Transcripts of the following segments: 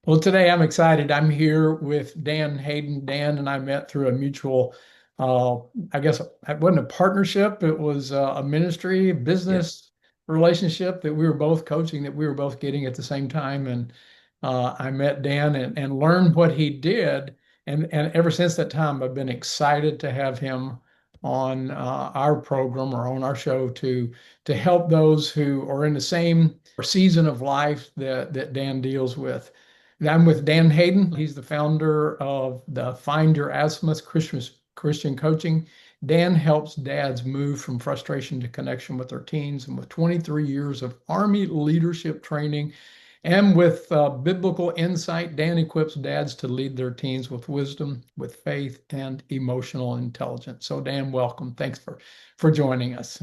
Well, today I'm excited. I'm here with Dan Hayden. Dan and I met through a mutual, uh, I guess it wasn't a partnership. It was a ministry, Yeah. business relationship that we were both coaching, that we were both getting at the same time. And I met Dan and learned what he did. And ever since that time, I've been excited to have him on our program or on our show to help those who are in the same season of life that Dan deals with. I'm with Dan Hayden. He's the founder of the Find Your Azimuth Christian Coaching. Dan helps dads move from frustration to connection with their teens. And with 23 years of Army leadership training and with biblical insight, Dan equips dads to lead their teens with wisdom, with faith, and emotional intelligence. So, Dan, welcome. Thanks for joining us.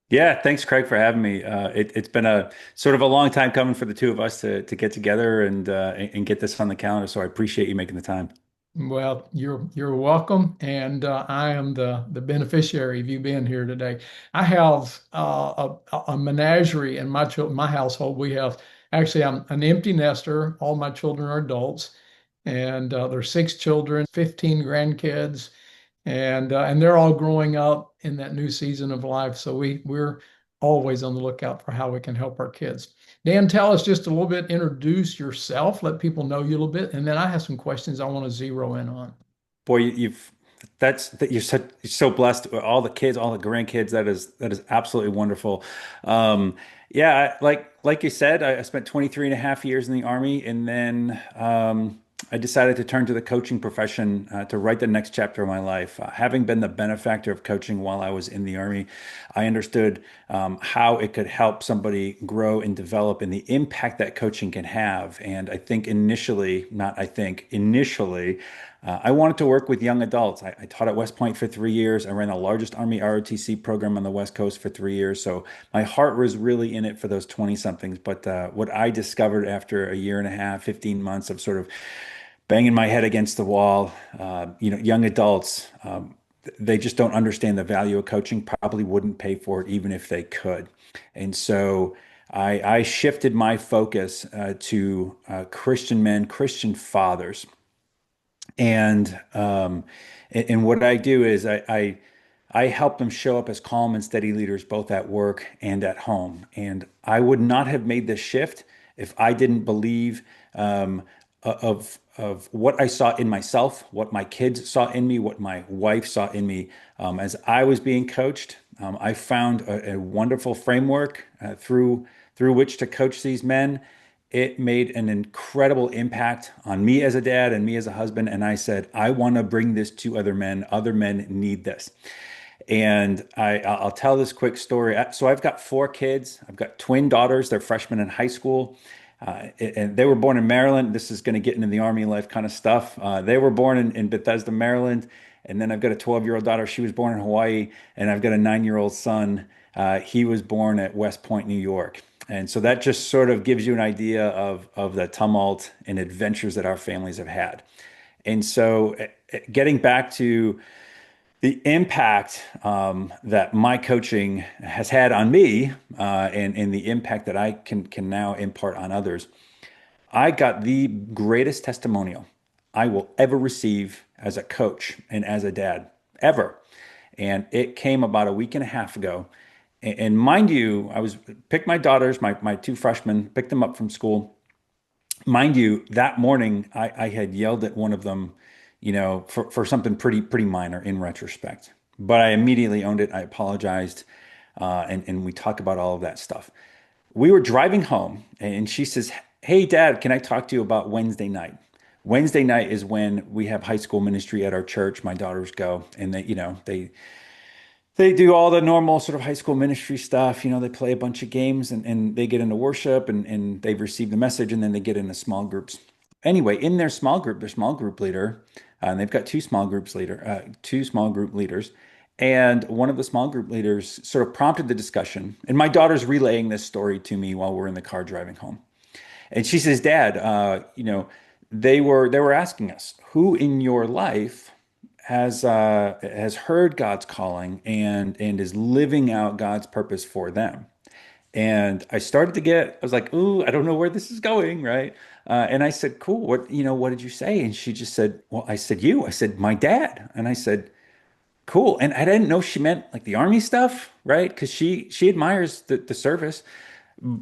Yeah, thanks, Craig, for having me. It's been a sort of a long time coming for the two of us to get together and get this on the calendar. So I appreciate you making the time. Well, you're welcome, and I am the beneficiary of you being here today. I have a menagerie in my household. We have actually I'm an empty nester. All my children are adults, and there's six children, 15 grandkids, and they're all growing up in that new season of life. So we're always on the lookout for how we can help our kids. Dan, tell us just a little bit, introduce yourself, let people know you a little bit, and then I have some questions I want to zero in on. Boy, you've that's that you're so blessed with all the kids, all the grandkids. That is absolutely wonderful. Yeah, like you said, I spent 23 and a half years in the Army, and then I decided to turn to the coaching profession to write the next chapter of my life. Having been the benefactor of coaching while I was in the Army, I understood how it could help somebody grow and develop and the impact that coaching can have. And I think initially, not I think, initially, I wanted to work with young adults. I taught at West Point for 3 years. I ran the largest Army ROTC program on the West Coast for 3 years. So my heart was really in it for those 20 somethings. But what I discovered after a year and a half, 15 months of sort of banging my head against the wall, young adults, they just don't understand the value of coaching, probably wouldn't pay for it even if they could. And so I shifted my focus to Christian men, Christian fathers. And what I do is I help them show up as calm and steady leaders both at work and at home. And I would not have made this shift if I didn't believe of what I saw in myself, what my kids saw in me, what my wife saw in me. As I was being coached, I found a wonderful framework through which to coach these men. It made an incredible impact on me as a dad and me as a husband. And I said, I want to bring this to other men. Other men need this. And I'll tell this quick story. So I've got four kids. I've got twin daughters. They're freshmen in high school. And they were born in Maryland. This is going to get into the Army life kind of stuff. They were born in Bethesda, Maryland. And then I've got a 12-year-old daughter. She was born in Hawaii. And I've got a 9-year-old son. He was born at West Point, New York. And so that just sort of gives you an idea of the tumult and adventures that our families have had. And so getting back to the impact that my coaching has had on me and the impact that I can now impart on others, I got the greatest testimonial I will ever receive as a coach and as a dad, ever. And it came about a week and a half ago. And mind you, I was picked my daughters, my two freshmen, picked them up from school. Mind you, that morning I had yelled at one of them, for something pretty minor in retrospect. But I immediately owned it. I apologized, and we talk about all of that stuff. We were driving home, and she says, "Hey, Dad, can I talk to you about Wednesday night?" Wednesday night is when we have high school ministry at our church. My daughters go, and they do all the normal sort of high school ministry stuff. They play a bunch of games and they get into worship and they've received the message and then they get into small groups. Anyway, in their small group leader, and they've got two small group leaders. And one of the small group leaders sort of prompted the discussion. And my daughter's relaying this story to me while we're in the car driving home. And she says, Dad, they were asking us, who in your life has heard God's calling and is living out God's purpose for them. And I was like, ooh, I don't know where this is going, right? And I said, cool, what did you say? And she just said, well, I said, I said, my dad. And I said, cool. And I didn't know she meant like the army stuff, right? Because she admires the service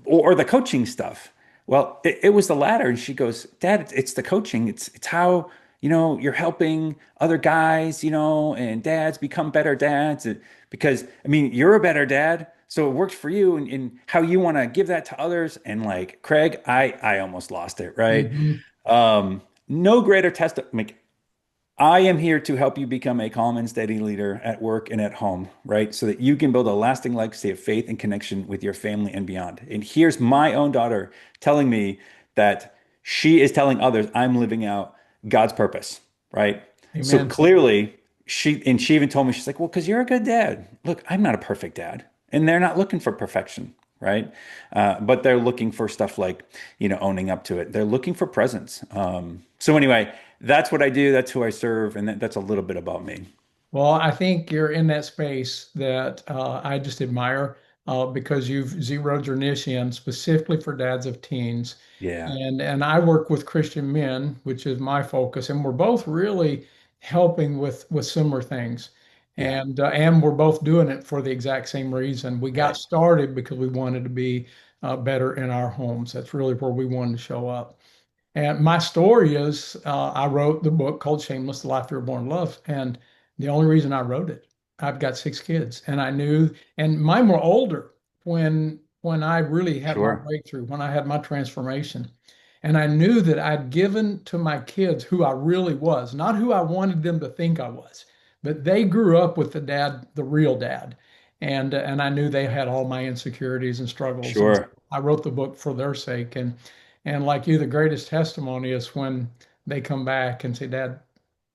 or the coaching stuff. Well, it was the latter. And she goes, Dad, it's the coaching. It's how, you're helping other guys, and dads become better dads. Because I mean, you're a better dad. So it works for you and how you want to give that to others. And like Craig, I almost lost it, right? Hmm. No greater test. Like, I am here to help you become a calm and steady leader at work and at home, right? So that you can build a lasting legacy of faith and connection with your family and beyond. And here's my own daughter telling me that she is telling others I'm living out God's purpose, right? So Amen. clearly, she even told me, she's like, well, because you're a good dad. Look, I'm not a perfect dad. And they're not looking for perfection, right? But they're looking for stuff like, owning up to it. They're looking for presence. So anyway, that's what I do. That's who I serve, and that's a little bit about me. Well, I think you're in that space that I just admire because you've zeroed your niche in specifically for dads of teens. Yeah, And I work with Christian men, which is my focus, and we're both really helping with similar things. yeah, And we're both doing it for the exact same reason. We got right. started because we wanted to be better in our homes. That's really where we wanted to show up. And my story is I wrote the book called Shameless, The Life You Were Born to Love. And the only reason I wrote it, I've got 6 kids. And I knew, and mine were older when I really had my Sure, breakthrough, when I had my transformation. And I knew that I'd given to my kids who I really was, not who I wanted them to think I was, but they grew up with the dad, the real dad. And I knew they had all my insecurities and struggles. And so sure. I wrote the book for their sake. And like you, the greatest testimony is when they come back and say, Dad,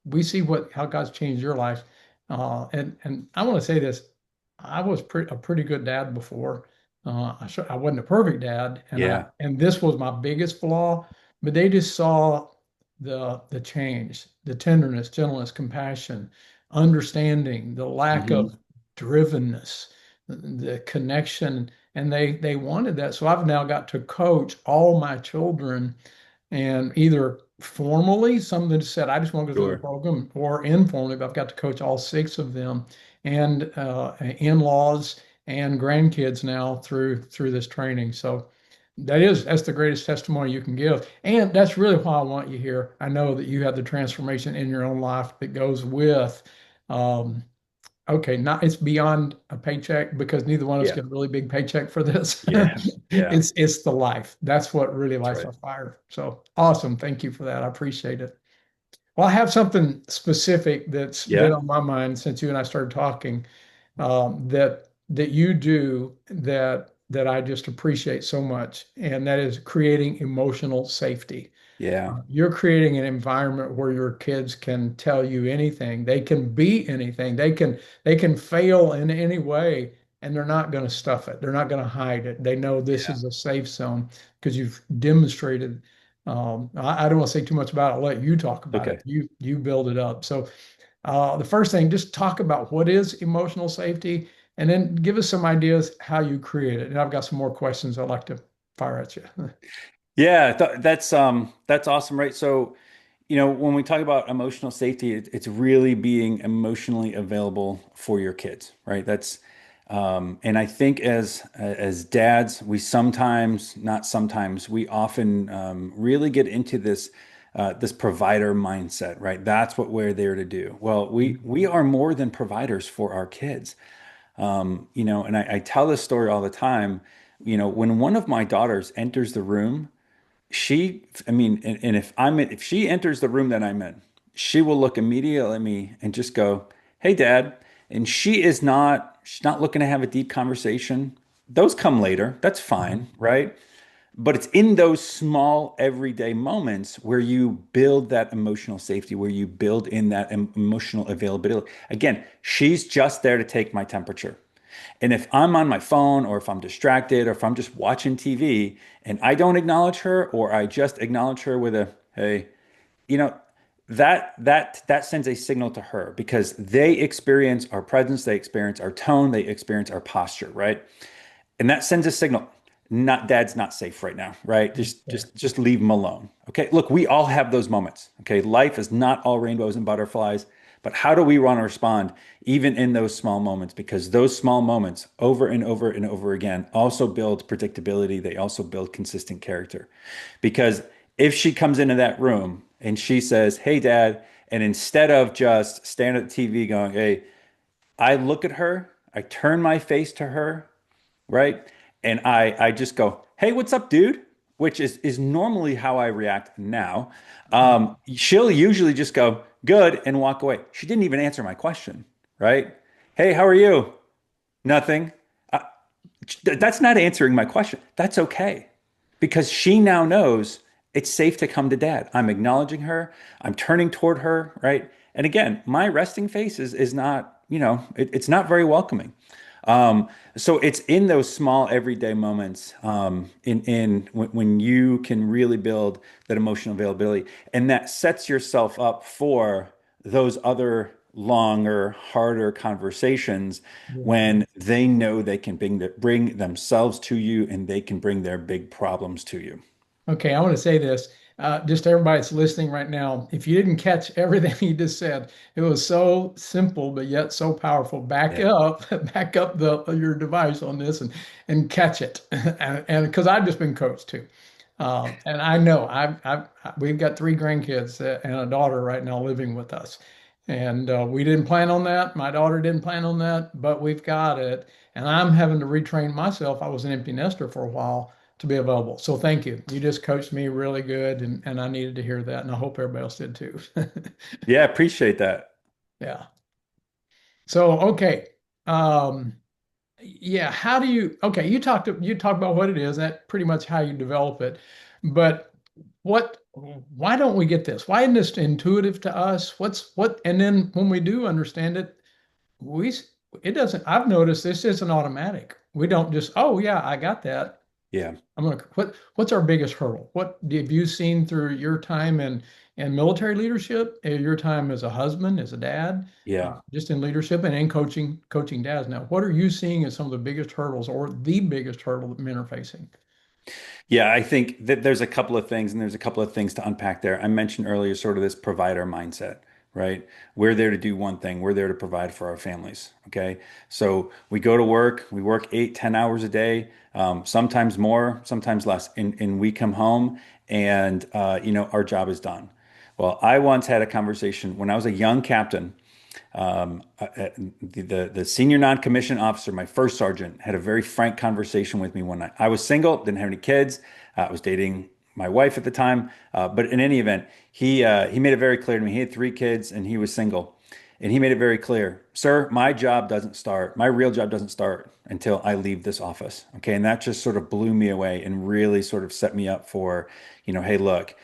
we see what how God's changed your life. And I want to say this, I was a pretty good dad before. I wasn't a perfect dad, Yeah, and this was my biggest flaw. But they just saw the change, the tenderness, gentleness, compassion, understanding, the lack hmm, of drivenness, the connection, and they wanted that. So I've now got to coach all my children and either formally, some that said, I just want to go through the sure. program, or informally, but I've got to coach all 6 of them and in-laws and grandkids now through this training. So that's the greatest testimony you can give. And that's really why I want you here. I know that you have the transformation in your own life that goes with um, okay, not it's beyond a paycheck because neither one of us Yeah, get a really big paycheck for this. yeah, yeah. It's the life. That's what really That's lights right. our fire. So awesome. Thank you for that. I appreciate it. Well, I have something specific that's been Yeah, on my mind since you and I started talking that you do that I just appreciate so much, and that is creating emotional safety. yeah, You're creating an environment where your kids can tell you anything. They can be anything. They can fail in any way, and they're not going to stuff it. They're not going to hide it. They know this yeah. is a safe zone because you've demonstrated. I don't want to say too much about it. I'll let you talk about it. Okay. You build it up. So the first thing, just talk about what is emotional safety, and then give us some ideas how you create it. And I've got some more questions I'd like to fire at you. Yeah, that's awesome, right? So, when we talk about emotional safety, it's really being emotionally available for your kids, right? And I think as dads, we sometimes, not sometimes, we often really get into this provider mindset, right? That's what we're there to do. Well, we are more than providers for our kids. And I tell this story all the time. When one of my daughters enters the room, I mean, and if she enters the room that I'm in, she will look immediately at me and just go, "Hey, Dad." And she's not looking to have a deep conversation. Those come later. That's fine, right? But it's in those small everyday moments where you build that emotional safety, where you build in that emotional availability. Again, she's just there to take my temperature. And if I'm on my phone or if I'm distracted or if I'm just watching TV and I don't acknowledge her or I just acknowledge her with a hey, you know, that sends a signal to her because they experience our presence, they experience our tone, they experience our posture, right? And that sends a signal. Not dad's not safe right now, right? Just leave him alone. Okay. Look, we all have those moments. Okay. Life is not all rainbows and butterflies, but how do we want to respond even in those small moments? Because those small moments over and over and over again also build predictability. They also build consistent character. Because if she comes into that room and she says, "Hey, dad," and instead of just staring at the TV going, "Hey," I look at her, I turn my face to her, right? And I just go, "Hey, what's up, dude?" Which is normally how I react now. She'll usually just go, "Good," and walk away. She didn't even answer my question, right? "Hey, how are you?" Nothing. Uh, that's not answering my question. That's okay because she now knows it's safe to come to dad. I'm acknowledging her. I'm turning toward her, right? And again, my resting face is not, it's not very welcoming. So it's in those small everyday moments, in when you can really build that emotional availability, and that sets yourself up for those other longer, harder conversations Yeah. when they know they can bring themselves to you and they can bring their big problems to you. Okay, I want to say this. Just to everybody that's listening right now, if you didn't catch everything you just said, it was so simple but yet so powerful. Back Yeah. up, back up your device on this and catch it. And because I've just been coached too. And I know we've got three grandkids and a daughter right now living with us. And we didn't plan on that. My daughter didn't plan on that, but we've got it. And I'm having to retrain myself. I was an empty nester for a while to be available. So thank you. You just coached me really good, and I needed to hear that. And I hope everybody else did too. Yeah, appreciate that. Yeah. So, okay. Um, Yeah, how do you, okay, you talked about what it is, that pretty much how you develop it. But what why don't we get this? Why isn't this intuitive to us? And then when we do understand it, we it doesn't, I've noticed this isn't automatic. We don't just, oh yeah, I got that. Yeah. What's our biggest hurdle? What have you seen through your time in military leadership, your time as a husband, as a dad, Yeah. just in leadership and in coaching dads now? What are you seeing as some of the biggest hurdles or the biggest hurdle that men are facing? Yeah, I think that there's a couple of things, and there's a couple of things to unpack there. I mentioned earlier sort of this provider mindset, right? We're there to do one thing. We're there to provide for our families. Okay. So we go to work, we work 8, 10 hours a day, sometimes more, sometimes less. And we come home and, our job is done. Well, I once had a conversation when I was a young captain. The senior non-commissioned officer, my first sergeant, had a very frank conversation with me one night. I was single, didn't have any kids. I was dating my wife at the time, but in any event, he made it very clear to me. He had 3 kids and he was single, and he made it very clear, "Sir, my job doesn't start. My real job doesn't start until I leave this office." Okay, and that just sort of blew me away and really sort of set me up for, hey, look.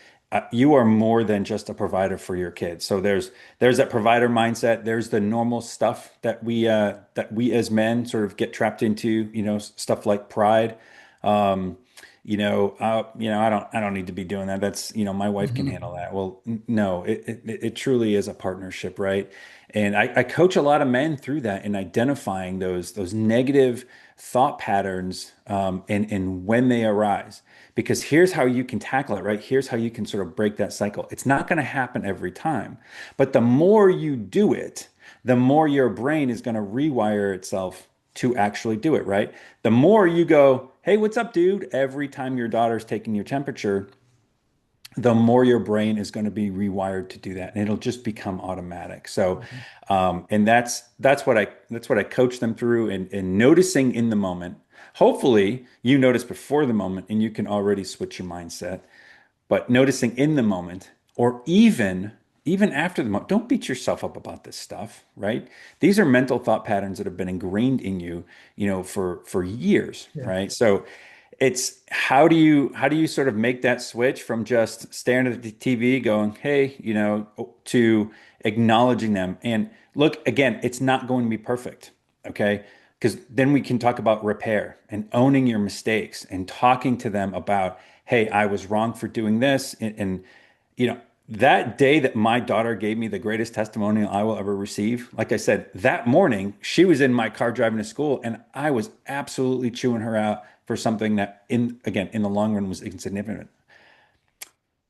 You are more than just a provider for your kids. So there's that provider mindset. There's the normal stuff that we as men sort of get trapped into. Stuff like pride. Um, I don't need to be doing that. That's my wife can Mhm. handle that. Well, no, it truly is a partnership, right? And I coach a lot of men through that in identifying those negative thought patterns, and when they arise. Because here's how you can tackle it, right? Here's how you can sort of break that cycle. It's not going to happen every time, but the more you do it, the more your brain is going to rewire itself to actually do it, right? The more you go, "Hey, what's up, dude?" every time your daughter's taking your temperature, the more your brain is going to be rewired to do that, and it'll just become automatic. So, and that's what I coach them through, and noticing in the moment. Hopefully, you notice before the moment, and you can already switch your mindset. But noticing in the moment, or even after the moment, don't beat yourself up about this stuff, right? These are mental thought patterns that have been ingrained in you, for years, Yeah. right? So it's how do you sort of make that switch from just staring at the TV going, "Hey," to acknowledging them. And look, again, it's not going to be perfect, okay? Because then we can talk about repair and owning your mistakes and talking to them about, "Hey, I was wrong for doing this," and you know that day that my daughter gave me the greatest testimonial I will ever receive, like I said, that morning she was in my car driving to school, and I was absolutely chewing her out for something that, in the long run, was insignificant.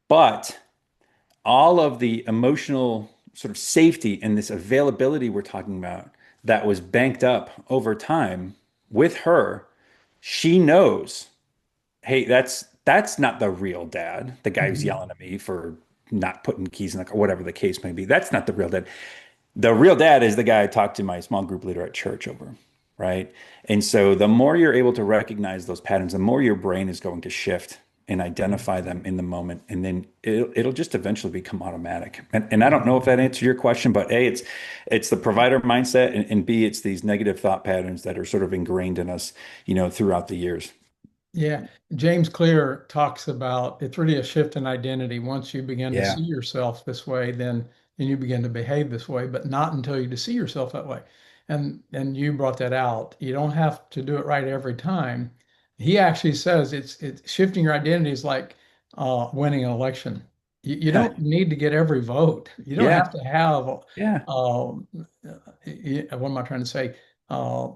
But all of the emotional sort of safety and this availability we're talking about that was banked up over time with her, she knows, hey, that's not the real dad, the guy who's Mhm. yelling at me for not putting keys in the car, whatever the case may be. That's not the real dad. The real dad is the guy I talked to my small group leader at church over, right? And so the more you're able to recognize those patterns, the more your brain is going to shift and identify them in the moment. And then it'll just eventually become automatic. And I don't know if that answers your question, but A, it's the provider mindset, and B, it's these negative thought patterns that are sort of ingrained in us, throughout the years. Yeah, James Clear talks about it's really a shift in identity. Once you begin to see Yeah. yourself this way, then you begin to behave this way, but not until you to see yourself that way. And you brought that out. You don't have to do it right every time. He actually says it's shifting your identity is like winning an election. You Yeah. don't need to get every vote. You don't have Yeah. to have Yeah. what am I trying to say? A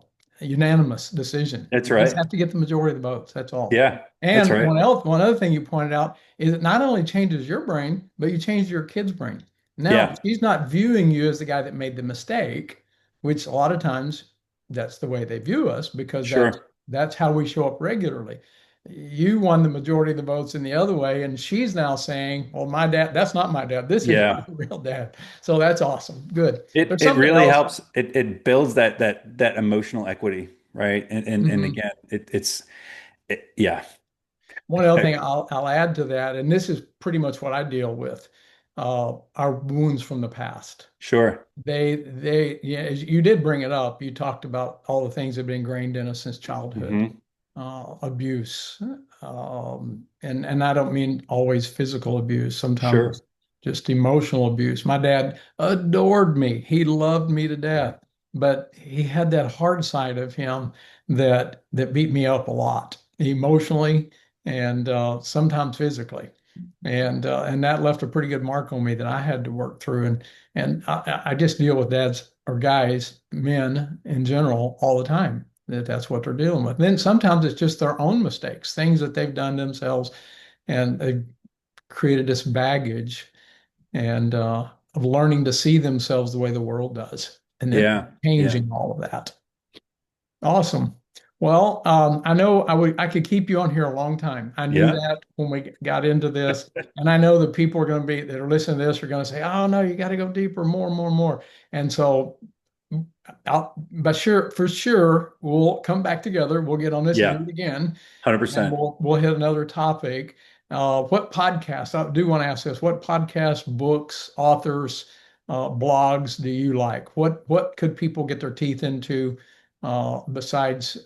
unanimous decision. That's You just right. have to get the majority of the votes. That's all. Yeah. That's And right. one other thing you pointed out is it not only changes your brain, but you change your kid's brain. Now, Yeah. she's not viewing you as the guy that made the mistake, which a lot of times that's the way they view us because Sure. that's how we show up regularly. You won the majority of the votes in the other way, and she's now saying, "Well, my dad, that's not my dad. This is my Yeah. real dad." So that's awesome. Good. It There's it something really else. helps. It builds that emotional equity, right? And Mhm. again, yeah. One other thing I'll add to that, and this is pretty much what I deal with, are wounds from the past. Sure. Yeah, as you did bring it up. You talked about all the things that have been ingrained in us since childhood, Hmm. abuse, and I don't mean always physical abuse. Sometimes Sure. just emotional abuse. My dad adored me. He loved me to Yeah. death, but he had that hard side of him that beat me up a lot emotionally and sometimes physically. And that left a pretty good mark on me that I had to work through. And I just deal with dads or guys, men in general, all the time. That's what they're dealing with. Then sometimes it's just their own mistakes, things that they've done themselves, and they've created this baggage and of learning to see themselves the way the world does, and then Yeah. Yeah. changing all of that. Awesome. Well, I know I could keep you on here a long time. I knew Yeah. that when we got into this, and I know that people are going to be that are listening to this are going to say, "Oh no, you got to go deeper, more, more, more." And so, but sure, for sure, we'll come back together. We'll get on this and do Yeah. it again, and 100%. we'll hit another topic. What podcasts? I do want to ask this: what podcasts, books, authors, blogs do you like? What could people get their teeth into besides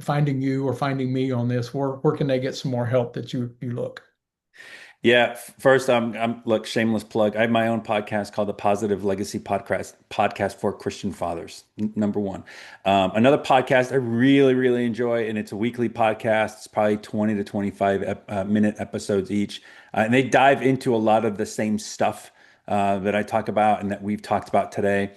finding you or finding me on this? Where can they get some more help that you look? Yeah, first, look, shameless plug. I have my own podcast called the Positive Legacy Podcast for Christian Fathers. Number one. Another podcast I really, really enjoy, and it's a weekly podcast. It's probably 20 to 25 minute episodes each. And they dive into a lot of the same stuff that I talk about and that we've talked about today.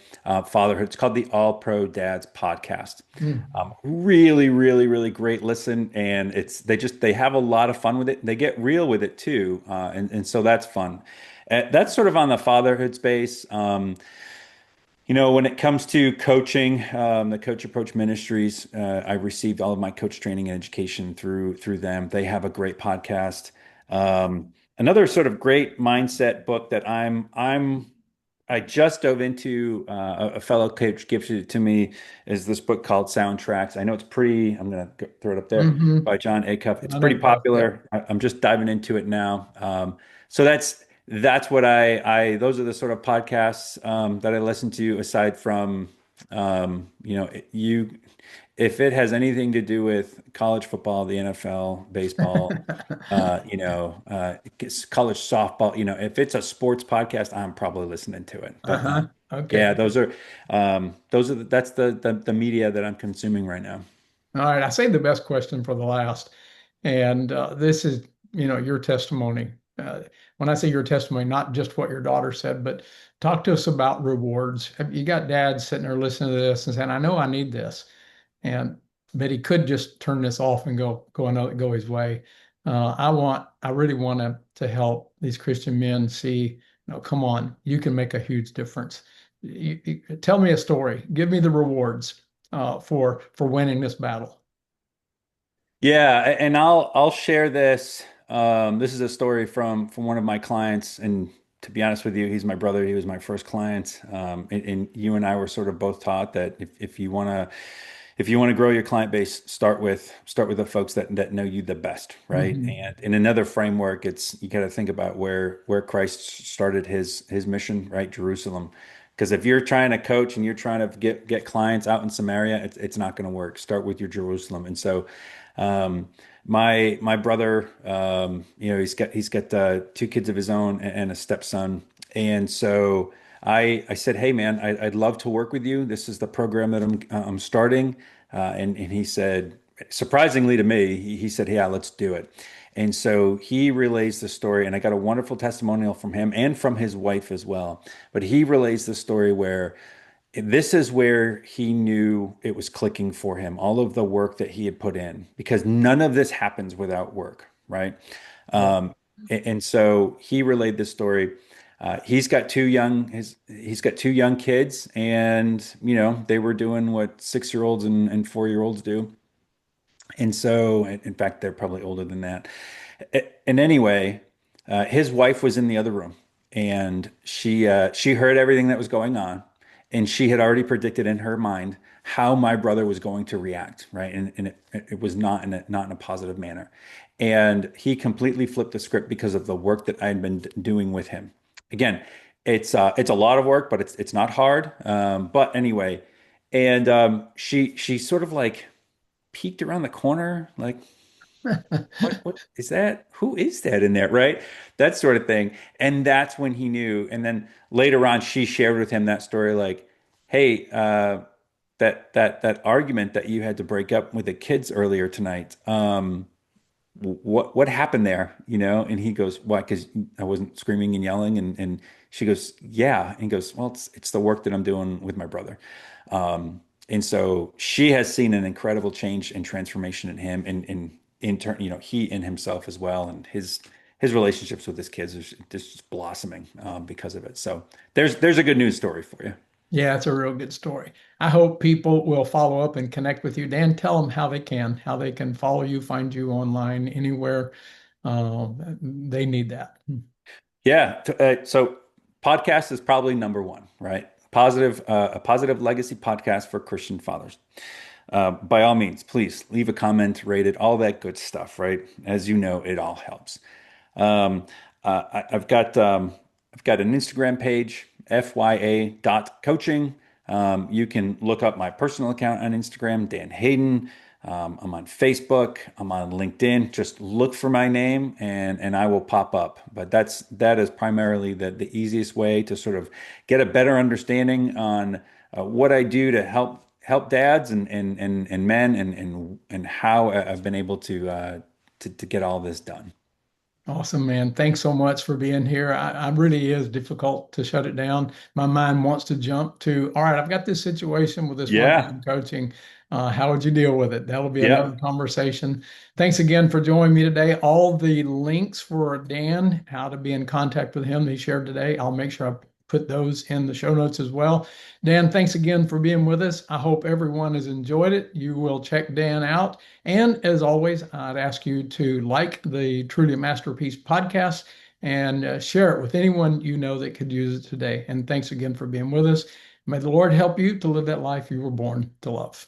Fatherhood. It's called the All Pro Dads Podcast. Mm. Really, really, really great listen, and they have a lot of fun with it. They get real with it too, and so that's fun. That's sort of on the fatherhood space. When it comes to coaching, the Coach Approach Ministries, I received all of my coach training and education through them. They have a great podcast. Another sort of great mindset book that I just dove into. A fellow coach gifted it to me is this book called Soundtracks. I know it's pretty. I'm gonna throw it up there Mm-hmm. by John Acuff. It's I pretty know, Cuff. Yep. popular. I'm just diving into it now. So that's what those are the sort of podcasts that I listen to aside from you if it has anything to do with college football, the NFL, baseball, college softball, if it's a sports podcast, I'm probably listening to it. But Uh-huh. yeah, Okay. that's the media that I'm consuming right now. All right. I saved the best question for the last, and this is your testimony. when I say your testimony, not just what your daughter said, but talk to us about rewards. You got dad sitting there listening to this and saying, I know I need this. And but he could just turn this off and go his way. I really want to help these Christian men see, no, come on, you can make a huge difference. Tell me a story. Give me the rewards for winning this battle. Yeah, and I'll share this. This is a story from one of my clients, and to be honest with you, he's my brother. He was my first client, and you and I were sort of both taught that if you want to grow your client base, start with the folks that know you the best, right? Mhm. And in another framework, it's you got to think about where Christ started his mission, right? Jerusalem. Because if you're trying to coach and you're trying to get clients out in Samaria, it's not going to work. Start with your Jerusalem. And so, my brother, he's got two kids of his own and a stepson, and so I said, hey man, I'd love to work with you. This is the program that I'm starting, and he said, surprisingly to me, he said, yeah, let's do it. And so he relays the story, and I got a wonderful testimonial from him and from his wife as well. But he relays the story where this is where he knew it was clicking for him, all of the work that he had put in, because none of this happens without work, right? Yeah. And so he relayed this story. He's got two young kids, and they were doing what 6-year-olds and 4-year-olds do. And so, in fact, they're probably older than that. And anyway, his wife was in the other room, and she heard everything that was going on, and she had already predicted in her mind how my brother was going to react, right? And it was not in a positive manner. And he completely flipped the script because of the work that I had been doing with him. Again, it's a lot of work, but it's not hard. But anyway, and she sort of like peeked around the corner, like, what is that? Who is that in there? Right? That sort of thing. And that's when he knew. And then later on, she shared with him that story, like, hey, that argument that you had to break up with the kids earlier tonight. What happened there? And he goes, why? Because I wasn't screaming and yelling. And she goes, yeah. And he goes, well, it's the work that I'm doing with my brother. And so she has seen an incredible change and transformation in him, and in turn, he in himself as well, and his relationships with his kids is just blossoming because of it. So there's a good news story for you. Yeah, it's a real good story. I hope people will follow up and connect with you. Dan, tell them how they can follow you, find you online, anywhere. They need that. Yeah. So podcast is probably number one, right? A positive legacy podcast for Christian fathers. By all means, please leave a comment, rate it, all that good stuff, right? As you know, it all helps. Um, I've got an Instagram page, fya.coaching. You can look up my personal account on Instagram, Dan Hayden. I'm on Facebook. I'm on LinkedIn. Just look for my name and I will pop up. But that is primarily the easiest way to sort of get a better understanding on what I do to help dads and men and how I've been able to get all this done. Awesome, man. Thanks so much for being here. I really is difficult to shut it down. My mind wants to jump to, all right, I've got this situation with this Yeah. one-on-one coaching. How would you deal with it? That'll be another Yep. conversation. Thanks again for joining me today. All the links for Dan, how to be in contact with him that he shared today, I'll make sure I put those in the show notes as well. Dan, thanks again for being with us. I hope everyone has enjoyed it. You will check Dan out. And as always, I'd ask you to like the Truly a Masterpiece podcast and share it with anyone you know that could use it today. And thanks again for being with us. May the Lord help you to live that life you were born to love.